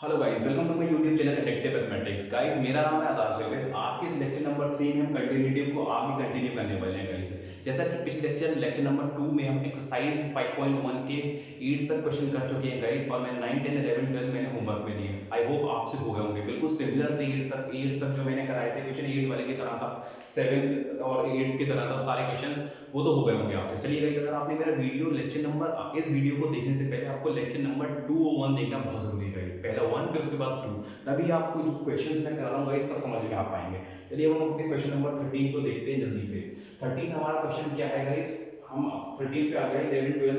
Hello guys, welcome to my YouTube channel addictive mathematics. Guys, मेरा नाम है आजाद Sohail. Guys, आज के इस लेक्चर नंबर 3 में हम कंटिन्यूटी को आगे कंटिन्यू करने वाले हैं गाइस। जैसा कि पिछले लेक्चर लेक्चर नंबर 2 में हम एक्सरसाइज 5.1 के 8 तक क्वेश्चन कर चुके हैं गाइस, और मैंने 9 10 11 12 मैंने होमवर्क में दिए। आई होप आपसे हो गए होंगे, बिल्कुल सिमिलर थे। 8 तक जो मैंने कराए थे क्वेश्चन 8 वाले की तरह था, 7 और 8 की तरह था सारे क्वेश्चन, वो तो हो गए होंगे आपसे। चलिए गाइस, अगर आपने मेरा वीडियो लेक्चर नंबर इस वीडियो को देखने से पहले आपको लेक्चर नंबर 2 और 1 देखना बहुत जरूरी है। पहला 1 फिर उसके बाद 2, तभी आपको जो क्वेश्चंस मैं करा रहा हूँ गाइस सब समझ में आ पाएंगे। चलिए अब हम अपने क्वेश्चन नंबर 13 को देखते हैं जल्दी से। 13 हमारा क्वेश्चन क्या है गाइस, हम 13 पे आ गए। 11 12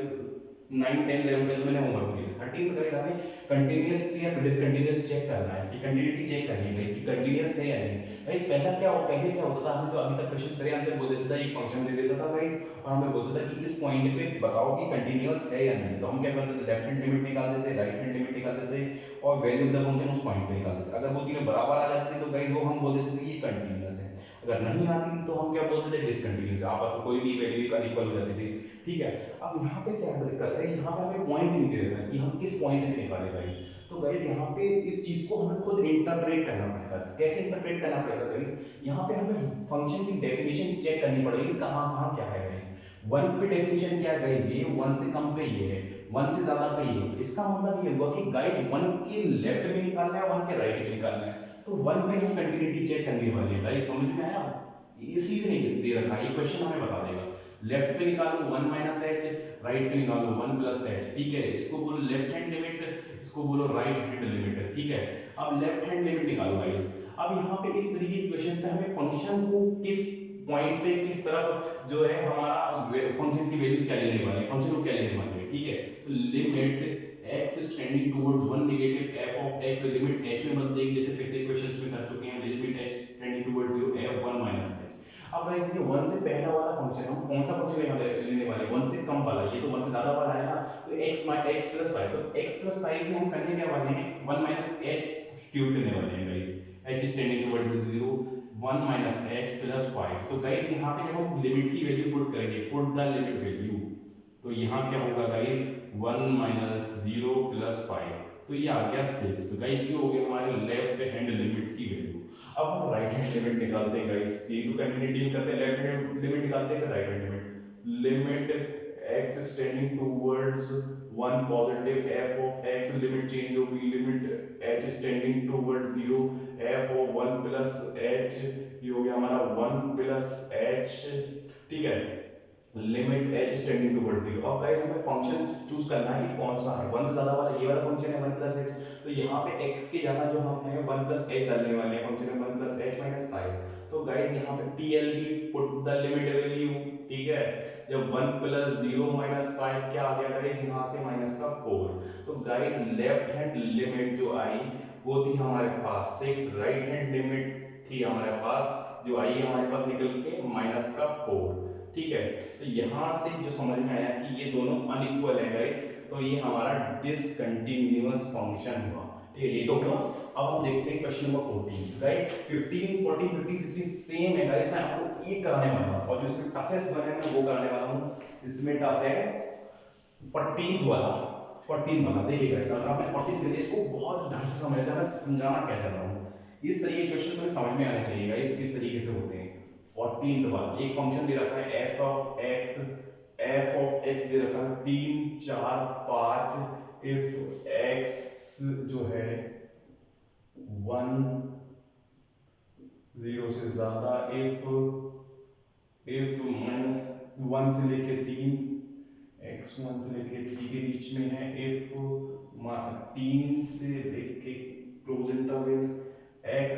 9 10 11 12 मैंने होमवर्क दिया। 13 में गाइस हमें कंटीन्यूअस या डिसकंटीन्यूअस चेक करना है, इसकी कंटीन्यूटी चेक करनी है, इसकी कंटीन्यूअस है या नहीं। गाइस पहले क्या होता था, हमने जो अभी तक क्वेश्चन करे आंसर बोल देता था, एक फंक्शन दे देता था गाइस, और हमें बोलता था कि इस पॉइंट पे बताओ कि कंटीन्यूअस है या नहीं। तो हम क्या करते थे, लेफ्ट हैंड लिमिट निकाल देते, राइट हैंड लिमिट निकाल देते और वैल्यू ऑफ द फंक्शन उस पॉइंट पे निकाल देते। अगर वो तीनों बराबर आ जाती तो गाइस वो हम बोल देते थे ये कंटीन्यूअस है। अगर नहीं आती तो हम क्या बोलते थे, डिसकंटीन्यूअस। आपस में कोई भी वैल्यू का इक्वल हो जाती थी। ठीक है, अब यहाँ पे क्या दिक्कत है, यहाँ पे हमें पॉइंट नहीं दे रखा है कि हम किस पॉइंट पे निकाले गाइस। तो गाइस यहाँ पे इस चीज को हमें खुद इंटरप्रेट करना पड़ेगा। कैसे इंटरप्रेट करना पड़ेगा गाइस, यहाँ पे हमें फंक्शन की डेफिनेशन चेक करनी पड़ेगी, कहाँ कहाँ क्या है गाइस। 1 पे डेफिनेशन क्या है गाइस, ये 1 से कम पे ये है, 1 से ज्यादा पे ये। तो इसका मतलब ये हुआ कि गाइस 1 के लेफ्ट में निकालना है, 1 के राइट में निकालना है। तो 1 पे हम कंटिन्यूटी चेक करने वाले हैं गाइस, समझ में आया। इसी से नहीं दे रखा, ये क्वेश्चन हमें बता देगा। लेफ्ट पे निकालो 1 माइनस एच, राइट पे निकालो 1 प्लस एच। ठीक है, इसको बोलो लेफ्ट हैंड लिमिट, इसको बोलो राइट हैंड लिमिट। ठीक है, अब लेफ्ट हैंड लिमिट निकालो गाइस। अब यहाँ पे इस तरीके के क्वेश्चन पे हमें फंक्शन को किस पॉइंट पे किस तरफ जो है हमारा फंक्शन की वैल्यू क्या लेने वाले हैं, फंक्शन को क्या लेने वाले हैं। ठीक है, तो limit x is tending towards 1 negative f of x, limit h में मत देख, जैसे पिछले क्वेश्चंस में कर चुके हैं, limit h tending towards 0 f 1 minus h। अब गाइस देखिए 1 से पहला वाला फंक्शन हम कौन सा फंक्शन लेने वाले हैं, 1 से कम वाला। ये तो 1 से ज्यादा वाला है ना, तो x x प्लस 5। तो x प्लस 5 में हम करने क्या वाले हैं, 1 माइनस h सब्स्टिट्यूट करने वाले हैं guys. h is tending towards 0, 1 minus h plus 5। तो गाइस यहाँ पे जब हम लिमिट की वैल्यू पुट करेंगे, पुट द लिमिट वैल्यू, तो यहाँ क्या होगा गाइस, 1 माइनस 0 प्लस 5, तो ये आ गया 6। गाइस ये हो गया हमारे लेफ्ट हैंड लिमिट की वैल्यू। अब हम राइट हैंड लिमिट निकालते हैं गाइस, ये तो कंटिन्यूटी करते हैं, लेफ्ट हैंड लिमिट निकालते हैं फिर right hand limit. Limit x is tending towards 1 positive f of x, limit change होगी, limit h is tending towards 0 f of 1 plus h, ये हो गया हमारा 1 plus h। ठीक है, limit h is tending towards 0। अब गाइस हमें function choose करना है कि कौन सा है, 1 से ज्यादा वाला ये वाला फंक्शन है 1 plus h। तो यहाँ पे x की जगह जो हम है 1 plus h डालने वाले हैं, फंक्शन है 1 plus h minus 5। तो गाइस यहाँ पे PLB put the limit value. ठीक है, जब 1 plus 0 minus 5 क्या आ गया गाइस, यहाँ से माइनस का 4। तो गाइस लेफ्ट हैंड लिमिट जो आई वो थी हमारे पास 6, राइट हैंड लिमिट थी हमारे पास जो आई हमारे पास निकल के माइनस का 4। ठीक है, तो यहां से जो समझ में आया कि ये दोनों अनइक्वल है गाइस, तो ये हमारा डिसकंटीन्यूअस फंक्शन हुआ। ठीक है, ये तो हुआ। अब हम देखते हैं क्वेश्चन नंबर 14 गाइस। 15 14 15 16 सेम है गाइस, मैं आपको एक कराने वाला हूं, और जो इसमें टफेस्ट वन है मैं वो कराने वाला हूं। इसमें टफ है 14 वाला। 14 वाला देखिए गाइस, अगर आपने 14 कर लिया, इसको बहुत ढंग से समझना, मैं समझाना क्या चाह रहा हूँ। इस तरीके के क्वेश्चन तुम्हें समझ में आने चाहिए गाइस, इस तरीके से होते हैं। 14 वाला एक फंक्शन दे रखा है f ऑफ x, दे रखा है 3 4 5, इफ x जो है 1 0 से ज्यादा, इफ माइनस 1 से लेके 3, x 1 से लेके 3 के बीच में है, इफ 3 से लेके क्लोज इंटरवल x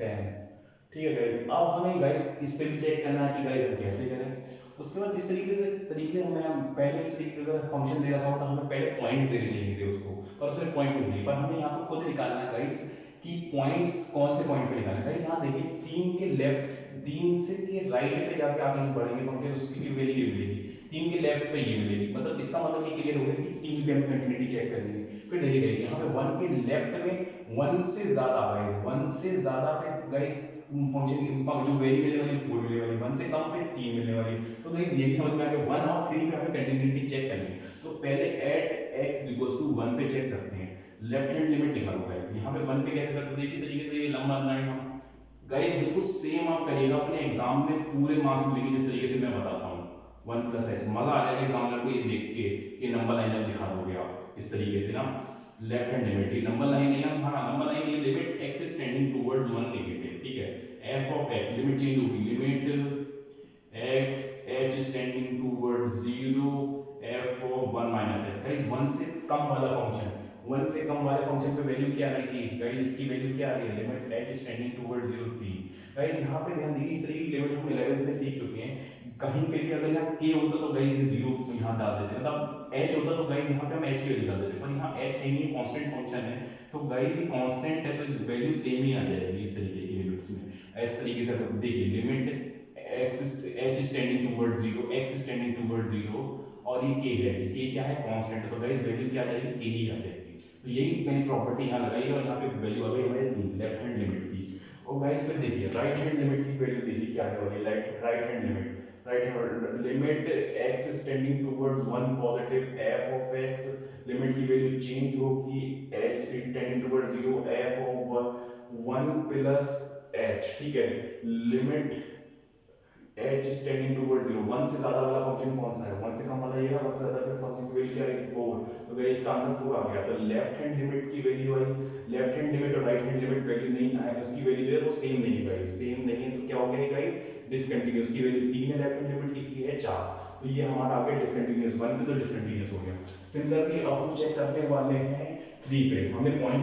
10। ठीक है गाइस, अब हमें गाइस इस पे भी चेक करना है कि गाइस हम कैसे करें। उसके बाद इस तरीके हमें पहले इस तरीके का फंक्शन दे रखा हो तो हमें पहले पॉइंट्स देने चाहिए थे उसको, पर उसने पॉइंट नहीं दिए। पर हमें यहाँ पे खुद निकालना है गाइस कि पॉइंट्स कौन से पॉइंट पे निकालना है। गाइस यहाँ देखिए 3 के लेफ्ट, 3 से के राइट पे जाके आगे बढ़ेंगे फंक्शन, उसकी वैल्यू ये मिलेगी। 3 के लेफ्ट पे ये मिलेगी, मतलब इसका मतलब ये क्लियर हो गया कि 3 पे हम कंटिन्यूटी चेक करेंगे। फिर देखिए गाइस यहाँ पे 1 के लेफ्ट में 1 से ज्यादा गाइस, 1 से ज्यादा पे गाइस फंक्शन जो वैल्यू मिलने वाली 4 मिलने वाली, 1 से कम पे 3 मिलने वाली। तो गाइस ये भी समझ में आ गया, 1 और 3 पे हमें कंटिन्यूटी चेक करनी है। तो पहले एट x इक्वल्स टू 1 पे चेक करते हैं। लेफ्ट हैंड लिमिट निकालो गाइस। यहाँ पे 1 पे कैसे करते थे, इसी तरीके से ये लंबा बनाएंगे हम गाइस, बिल्कुल सेम आप करिएगा अपने एग्जाम में पूरे मार्क्स मिलेंगे जिस तरीके से मैं बताता हूँ। 1+h मजा आ जाएगा एग्जामिनर को ये देख के, ये नंबर लाइन जब दिखा दोगे आप इस तरीके से ना। लेफ्ट हैंड लिमिट, ये नंबर लाइन नहीं है, हाँ नंबर लाइन, ये limit x is tending towards 1 negative, ठीक है। f of x limit change होगी, limit x h is tending towards 0 f of 1 minus h। Guys 1 से कम वाला फंक्शन, 1 से कम वाले फंक्शन पे वैल्यू क्या आएगी गाइस, इसकी वैल्यू क्या आ रही है, limit h is tending towards 0 3। Guys यहाँ पे ध्यान दीजिए, इस तरीके की लिमिट हम 11th में सीख चुके हैं। कहीं पे भी अगर यहाँ k होता तो गाइस ये 0 यहाँ डाल देते, मतलब h होता तो गाइस यहाँ पे हम h की वैल्यू डाल देते, पर यहाँ h नहीं है, कांस्टेंट फंक्शन है, तो गाइस ये कांस्टेंट है तो वैल्यू सेम ही आ जाएगी इस तरीके की लिमिट्स में। इस तरीके से देखिए, limit x h is tending towards 0, x is tending towards 0 और ये k है, k क्या है, कांस्टेंट है, तो गाइस वैल्यू क्या आ जाएगी, k ही आ जाएगी। तो यही मैंने प्रॉपर्टी यहाँ लगाई और यहाँ पे वैल्यू आ गई हमारी लेफ्ट हैंड लिमिट की। और गाइस फिर देखिए राइट हैंड लिमिट की वैल्यू देखिए क्या है वाली, right hand limit, right hand limit x is tending towards 1 positive f of x, limit की वैल्यू चेंज होगी, h is tending towards 0 f of 1 plus h, ठीक है। Limit h is tending toward 0, 1 से ज्यादा वाला फंक्शन कौन सा है, 1 से कम वाला ये है, 1 से ज्यादा का फंक्शन की वैल्यू क्या है 4, तो गाइस इसका आंसर 4 आ गया। तो लेफ्ट हैंड लिमिट की वैल्यू आई, लेफ्ट हैंड लिमिट और राइट हैंड लिमिट वैल्यू नहीं है, उसकी वैल्यू जो है वो सेम नहीं है गाइस, सेम नहीं है, तो क्या हो गया गाइस, डिसकंटीन्यूअस की वैल्यू 3 है, लेफ्ट हैंड लिमिट किसकी है 4, तो ये हमारा आ गया डिसकंटीन्यूअस, 1 पे तो डिसकंटीन्यूअस हो गया। सिमिलरली अब हम चेक करने वाले हैं 3 पे, हमने पॉइंट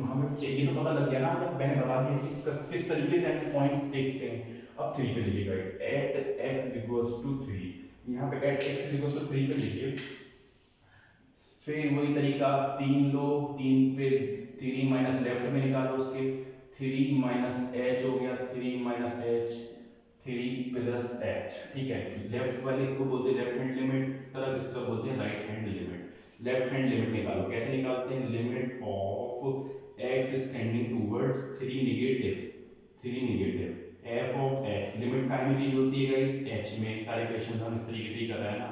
हमें ये तो पता लग गया ना, मैंने बता दिया कि किस तरीके से हम पॉइंट्स देखते हैं। अब 3 पे लिखिएगा, एट x इक्वल्स टू 3, यहाँ पे एट x इक्वल्स टू 3 पे लिखिए, फिर वही तरीका 3 लो, 3 पे 3 माइनस लेफ्ट में निकालो उसके, 3 माइनस h हो गया, 3 माइनस h 3 प्लस h, ठीक है। लेफ्ट वाले को बोलते हैं लेफ्ट हैंड लिमिट, इस तरफ इसका बोलते हैं right hand limit. Left hand limit निकालो, कैसे निकालते हैं, limit of x is tending towards 3 negative, 3 negative f of x, limit का भी चीज होती है गाइस h में, सारे क्वेश्चन हम इस तरीके से ही कर रहे हैं ना,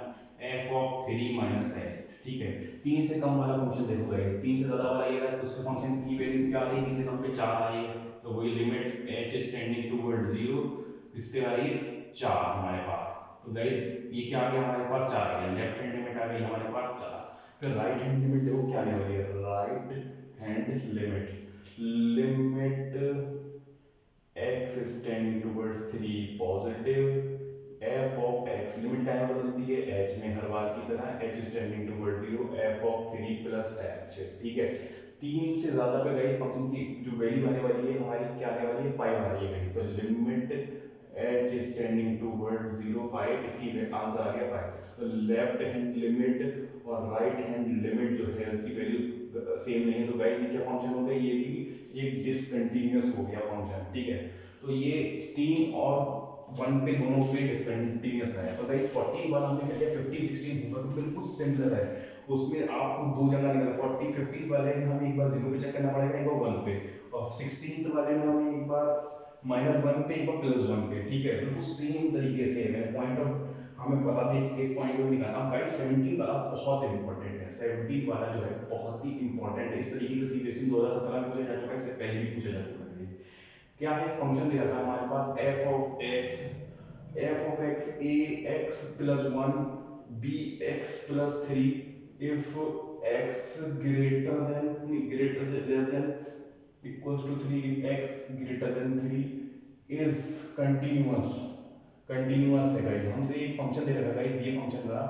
f ऑफ 3 माइनस h, ठीक है। 3 से कम वाला फंक्शन देखो गाइस, 3 से ज्यादा वाला ये है, उसके फंक्शन की वैल्यू क्या आ रही है, 3 से कम पे 4 आ रही है, तो वही limit h is tending toward 0, इस पे आ रही है 4 हमारे पास, तो गाइस ये क्या आ गया हमारे पास 4 आ गया, लेफ्ट हैंड लिमिट आ गई हमारे पास 4। फिर राइट हैंड लिमिट देखो क्या आने वाली है, right hand limit, limit x is tending towards 3 positive, f of x limit क्या है बदलती है h में हर बार की तरह, h is tending towards 0 f of 3 plus h, ठीक है। 3 से ज्यादा पे गाइस फंक्शन की जो वैल्यू आने वाली है हमारी क्या आने वाली है 5 आ रही है गाइस, तो limit h is tending towards 0 5, इसकी आंसर आ गया 5। तो लेफ्ट हैंड लिमिट और राइट हैंड लिमिट जो है उसकी वैल्यू सेम नहीं है, तो गाइस ये क्या फंक्शन हो गया, ये भी एक डिसकंटीन्यूअस हो गया फंक्शन, ठीक है। तो ये 3 और 1 पे दोनों पे डिसकंटीन्यूअस है। तो गाइस 40 वाला हमने कर लिया, 15 16 होगा तो बिल्कुल सिमिलर है, उसमें आपको दो जगह निकलना, 40 50 वाले में हमें एक बार 0 पे चेक करना पड़ेगा, एक बार 1 पे, और 16 वाले में हमें एक बार -1 पे एक बार +1 पे, ठीक है। बिल्कुल सेम तरीके से है, पॉइंट ऑफ हमें बता दें किस पॉइंट को निकालना। गाइस 17 वाला बहुत इंपॉर्टेंट है, 17 वाला जो है बहुत ही इंपॉर्टेंट है, इस तरीके से सीबीएसई 2017 में पूछा जा चुका है, इससे पहले भी पूछा जा चुका है। क्या है, फंक्शन दे रखा है हमारे पास f of x a x plus 1 b x plus 3 if x greater than less than equals to 3, if x greater than 3 is continuous है गाइस। हमसे एक फंक्शन दे रखा है गाइस, ये फंक्शन था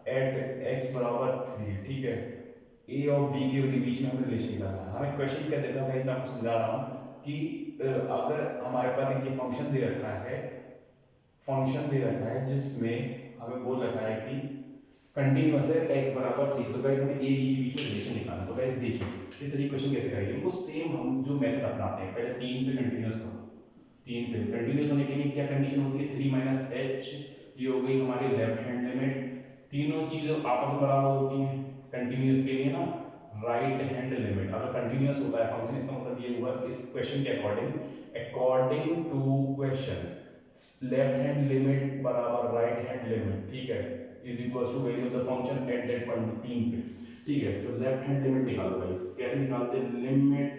एट x बराबर 3, ठीक है। a और b के बीच में हमें रिलेशन निकालना है। हमें क्वेश्चन क्या दे रखा है गाइस, मैं आपको समझा रहा हूँ कि अगर हमारे पास एक ये फंक्शन दे रखा है, फंक्शन दे रखा है जिसमें हमें बोल रखा है कि कंटिन्यूअस है x बराबर 3, तो गाइस हमें a b के बीच में रिलेशन निकालना है। तो गाइस देखिए इस तरीके क्वेश्चन कैसे करेंगे, वो सेम हम जो मेथड अपनाते हैं, पहले 3 पे कंटिन्यूअस करो, 3 पे कंटिन्यूअस होने के लिए क्या कंडीशन होती है, 3 माइनस h, ये हो गई हमारी लेफ्ट हैंड लिमिट, तीनों चीजें आपस में बराबर होती हैं कंटिन्यूअस के लिए ना, राइट हैंड लिमिट अगर कंटिन्यूअस होता है फंक्शन, इसका मतलब ये हुआ इस क्वेश्चन के according to question left hand limit बराबर राइट हैंड लिमिट, ठीक है, is equal to value of the function at that point 3 पे। ठीक है, तो लेफ्ट हैंड लिमिट निकालो गाइस। कैसे निकालते हैं? Limit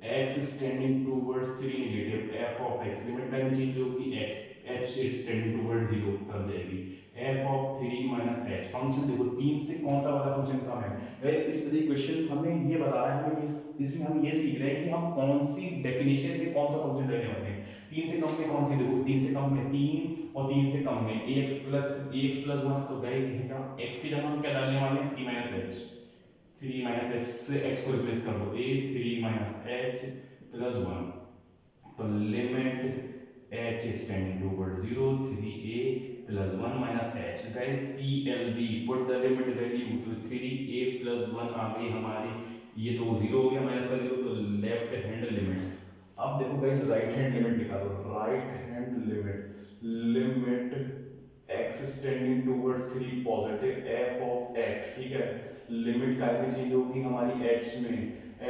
x tending towards 3 negative f of x, limit का चेंज होगी x, h is tending toward 0 तरफ जाएगी, f of 3 minus h। Function देखो 3 से कौन सा वाला फंक्शन कम है गाइस? इस तरह क्वेश्चन हमें ये बता रहा है, हमें इसमें हम ये सीख रहे हैं कि हम कौन सी डेफिनेशन में कौन सा फंक्शन लेने वाले हैं। 3 से कम में कौन सी? देखो 3 से कम में 3 और 3 से कम में ax प्लस 1। तो गाइस ये क्या x की जगह हम क्या डालने वाले हैं? 3 माइनस h, 3 माइनस h से x को रिप्लेस कर दो, a 3 माइनस h प्लस 1। तो limit h is tending toward 0, 3a plus 1 minus h। Guys PLB put the limit value, तो 3a प्लस 1 आ गई हमारी, ये तो 0 हो गया माइनस का 0, तो लेफ्ट हैंड लिमिट। अब देखो गाइस राइट हैंड लिमिट निकालो, right hand limit, limit x is tending towards 3 positive f of x, ठीक है, लिमिट का चेंज होगी हमारी h में,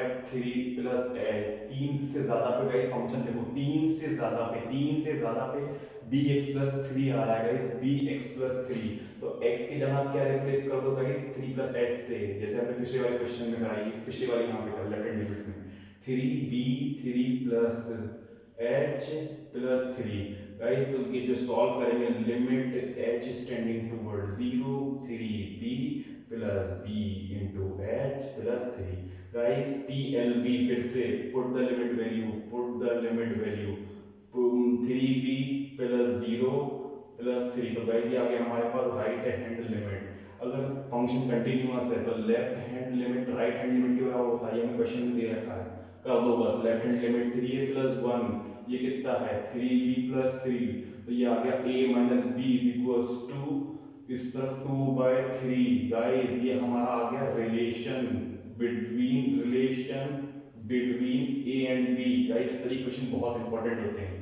f3 प्लस h, 3 से ज्यादा पे गाइस फंक्शन देखो, 3 से ज्यादा पे bx प्लस 3 आ रहा है गाइस, bx प्लस 3। तो x की जगह आप क्या रिप्लेस कर दो गाइस? 3 प्लस h से, जैसे हमने पिछले वाले क्वेश्चन में कराई, पिछले वाले यहाँ पे कर लेफ्ट हैंड लिमिट में 3b3 plus h plus 3। Guys तो ये जो सॉल्व करेंगे, limit h is tending toward 0, 3b plus b into h plus 3। Guys PLB फिर से put the limit value, 3b plus 0 plus 3। तो गाइस ये आ गया हमारे पास राइट हैंड लिमिट। अगर फंक्शन कंटिन्यूअस है तो left hand limit right hand limit के बराबर होता है, ये हमें क्वेश्चन में दे रखा है, कर दो बस। Left hand limit 3a plus 1, ये कितना है? 3b प्लस 3, तो ये आ गया a minus b is equals to इस तरफ 2/3। गाइस ये हमारा आ गया relation between a and b। Guys इस तरह क्वेश्चन बहुत इंपॉर्टेंट होते हैं,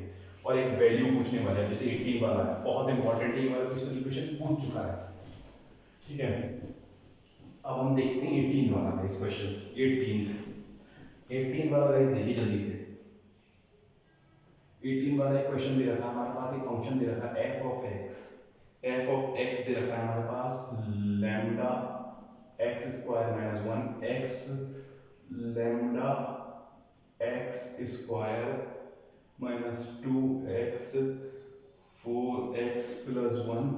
और एक वैल्यू पूछने वाला है, जैसे 18 वाला है, बहुत इंपॉर्टेंट है, ये वाला क्वेश्चन पूछ चुका है, ठीक है। अब हम देखते हैं 18 वाला गाइस क्वेश्चन, 18 वाला गाइस देखिए जल्दी से। 18 वाला एक क्वेश्चन दे रखा है हमारे पास, एक फंक्शन दे रखा है f ऑफ x दे रखा है हमारे पास, lambda x square minus 1x, lambda x square minus 2x, 4x plus 1,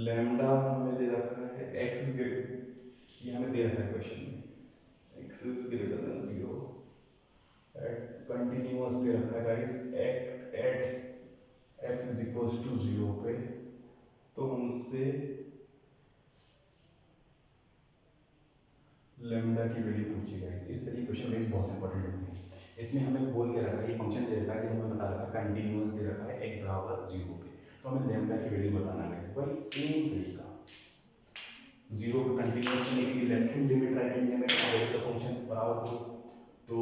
lambda हमें दे रखा है x, ये हमें दे रखा है क्वेश्चन में, x is greater than 0, at continuous दे रखा है guys, at x is equals to 0 पे। तो हमसे लैम्डा की वैल्यू पूछी गई। इस तरह के क्वेश्चन गाइस बहुत इंपॉर्टेंट होते हैं। इसमें हमें बोल के रखा है, ये फंक्शन दे रखा है, हमें बता रखा है कंटिन्यूअस दे रखा है x बराबर 0 पे, तो हमें लैम्डा की वैल्यू बताना है भाई। सेम तरीका 0 पे कंटिन्यूअस करने के लिए left hand limit right hand limit तो फंक्शन बराबर हो, तो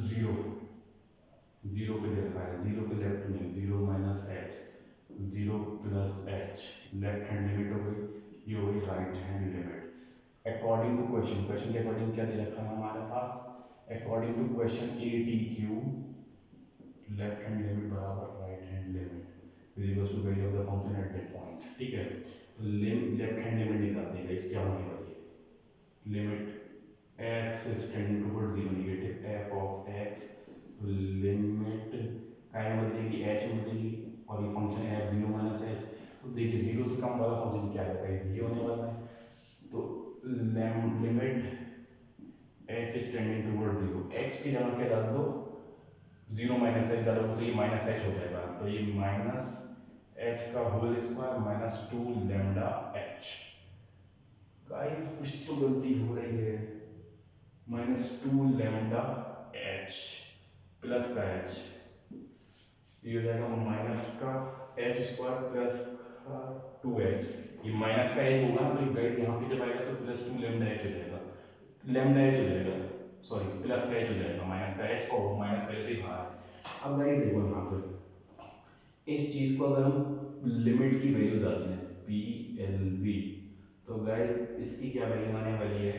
0 पे दे रखा है, 0 पे लेफ्ट में 0 minus h, 0 plus h, left hand limit हो गई, ये हो गई right hand limit. According to question के अकॉर्डिंग क्या दे रखा है हमारे पास? According to question ATQ, left hand limit बराबर right hand limit is equal to value of the function at that point, ठीक है। तो लेफ्ट हैंड लिमिट निकालते हैं गाइस, क्या होने वाली है? Limit x is tending towards 0 negative f of x, limit काय में बदलेगी, h में बदलेगी, और ये फंक्शन है f 0 माइनस h। तो देखिए 0 से कम वाला फंक्शन क्या है गाइस? ये होने वाला है, तो limit h is tending towards 0, x की जगह क्या डाल दो? 0 माइनस h डालोगे तो ये माइनस h हो जाएगा, तो ये माइनस h का whole square minus 2 lambda h। Guys कुछ तो गलती हो रही है, माइनस 2 लैम्डा h प्लस का h, ये हो जाएगा माइनस का h स्क्वायर प्लस का 2h, ये माइनस का h होगा ना, तो गाइस यहाँ पे जब आएगा तो प्लस 2 लैम्डा h हो जाएगा, लैम्डा h हो जाएगा, सॉरी प्लस का h हो जाएगा, माइनस का h और माइनस का h ही बाहर है। अब गाइस देखो यहाँ पे इस चीज को अगर हम लिमिट की वैल्यू डालते हैं PLB, तो गाइस इसकी क्या वैल्यू आने वाली है?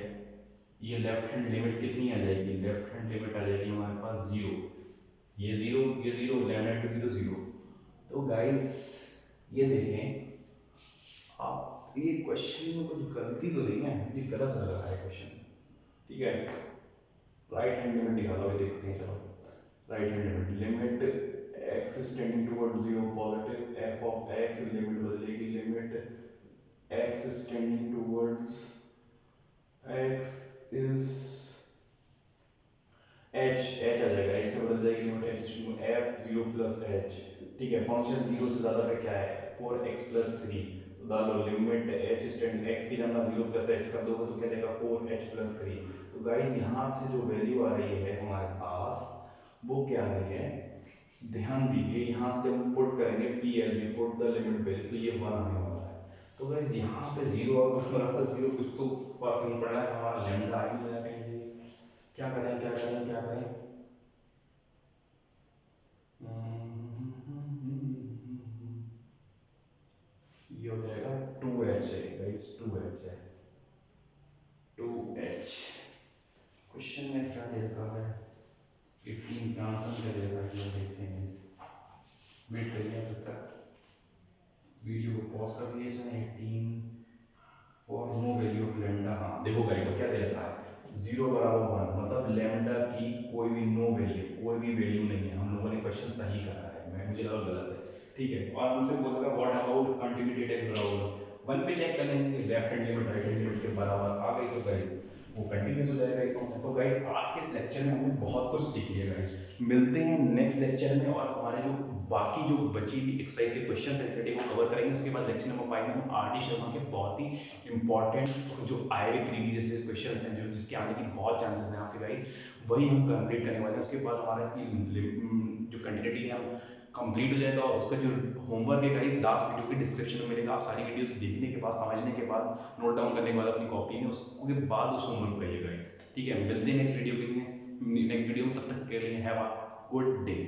ये लेफ्ट हैंड लिमिट कितनी आ जाएगी? लेफ्ट हैंड लिमिट आ जाएगी हमारे पास 0, ये 0 लैम्डा इंटू 0 0। तो गाइस ये देखें आप, ये क्वेश्चन में कुछ गलती तो नहीं है, ये गलत लग रहा है क्वेश्चन। ठीक है, राइट हैंड लिमिट निकालो, ये देखते हैं। चलो right hand limit x is tending toward 0 positive, f of x limit बदलेगी, limit x is tending towards x is h आ जाएगा, इससे बदल जाएगी limit h to f 0 plus h। ठीक है, फंक्शन 0 से ज़्यादा पे क्या है 4x प्लस 3, तो डालो लिमिट h स्टैंड x की जगह 0 प्लस h कर दोगे तो क्या देगा 4h प्लस 3। तो गाइज यहाँ से जो वैल्यू आ रही है हमारे पास वो क्या आ रही है, ध्यान दीजिए, यहाँ से जब पुट करेंगे PL में पुट द लिमिट वैल्यू तो ये 1 आने वाला है। तो गाइज यहाँ पे 0 और बराबर 0 कुछ तो फर्क नहीं पड़ रहा है, हमारा लैम्डा आ ही नहीं रहा कहीं से। क्या करें क्या करें क्या करें, ये हो जाएगा 2h है गाइस, 2h है, 2h। क्वेश्चन में क्या दे रखा है, 18 का आंसर क्या दे रखा है देखते हैं। वेट करिए जब तक, वीडियो को पॉज कर दिए। 18 for no value of lambda. हाँ देखो गाइस क्या दे रखा है 0 बराबर 1, मतलब लैम्डा की कोई भी नो वैल्यू, कोई भी वैल्यू नहीं है। हम लोगों ने क्वेश्चन सही करा है, मैं मुझे लगा गलत है। ठीक है, और हमसे बोला था व्हाट अबाउट कंटिन्यूटी टेक्स बराबर 1 पे चेक कर लेंगे, left hand limit right hand limit के बराबर आ गई तो गाइस वो कंटिन्यूस हो जाएगा इसको। तो गाइस आज के इस लेक्चर में हमने बहुत कुछ सीख लिया गाइस, मिलते हैं नेक्स्ट लेक्चर में और हमारे जो बाकी जो बची हुई एक्सरसाइज के क्वेश्चन है वो कवर करेंगे। उसके बाद लेक्चर नंबर 5 में हम आर डी शर्मा के बहुत ही इंपॉर्टेंट जो आईआईटी प्रीवियस क्वेश्चन हैं जो जिसके आने की बहुत चांसेस हैं आपके गाइस, वही हम कंप्लीट करने वाले हैं। उसके बाद हमारा जो कंटिन्यूटी है हम कंप्लीट हो जाएगा, और उसका जो होमवर्क है गाइस लास्ट वीडियो के डिस्क्रिप्शन में मिलेगा। आप सारी वीडियोस देखने के बाद समझने के बाद नोट डाउन करने के बाद अपनी कॉपी में उसके बाद उस होमवर्क करिए गाइस। ठीक है, मिलते हैं नेक्स्ट वीडियो के लिए, नेक्स्ट वीडियो, तब तक के लिए हैव अ गुड डे।